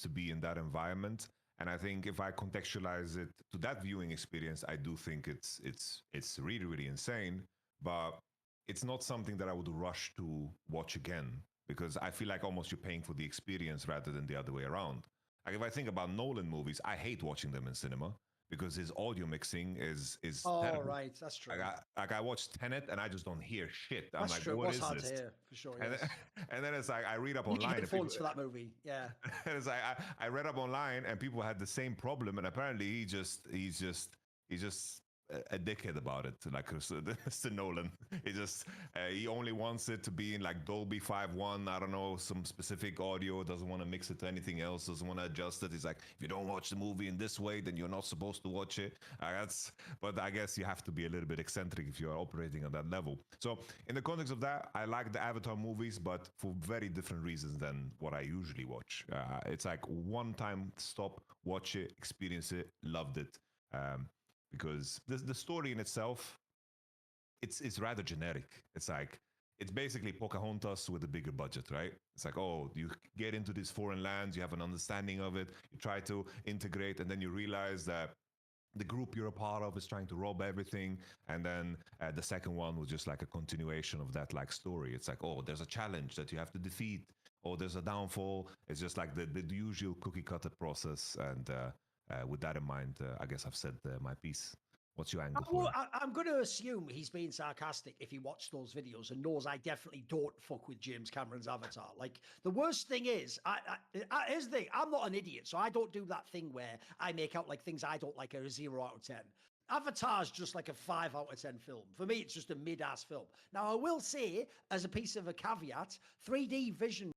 to be in that environment. And I think if I contextualize it to that viewing experience, I do think it's really really insane. But it's not something that I would rush to watch again because I feel like almost you're paying for the experience rather than the other way around. Like if I think about Nolan movies, I hate watching them in cinema because his audio mixing is Oh, terrible. right. That's true. I watched Tenet and I just don't hear shit. I'm That's like, true. It what was is hard to this? hear, for sure, And yes. and then it's like I read up You need online and people headphones for that movie. Yeah. and it's like I read up online and people had the same problem and apparently he's just a dickhead about it like Mr. Nolan. He only wants it to be in like Dolby 5.1. I don't know, some specific audio, doesn't want to mix it to anything else, doesn't want to adjust it. He's like, if you don't watch the movie in this way then you're not supposed to watch it. But I guess you have to be a little bit eccentric if you're operating on that level. So in the context of that, I like the Avatar movies, but for very different reasons than what I usually watch. It's like one time stop, watch it, experience it, loved it. Because the story in itself, it's rather generic. It's like it's basically Pocahontas with a bigger budget, right? It's like, oh, you get into these foreign lands, you have an understanding of it, you try to integrate, and then you realize that the group you're a part of is trying to rob everything, and then the second one was just like a continuation of that like story. It's like, oh, there's a challenge that you have to defeat, or there's a downfall. It's just like the usual cookie cutter process. And with that in mind, I guess I've said my piece. What's your angle for Well, him? I'm going to assume he's being sarcastic if he watched those videos and knows I definitely don't fuck with James Cameron's Avatar. Like, the worst thing is, here's the thing, I'm not an idiot, so I don't do that thing where I make out like things I don't like are a 0 out of 10. Avatar's just like a 5 out of 10 film. For me, it's just a mid-ass film. Now, I will say, as a piece of a caveat, 3D vision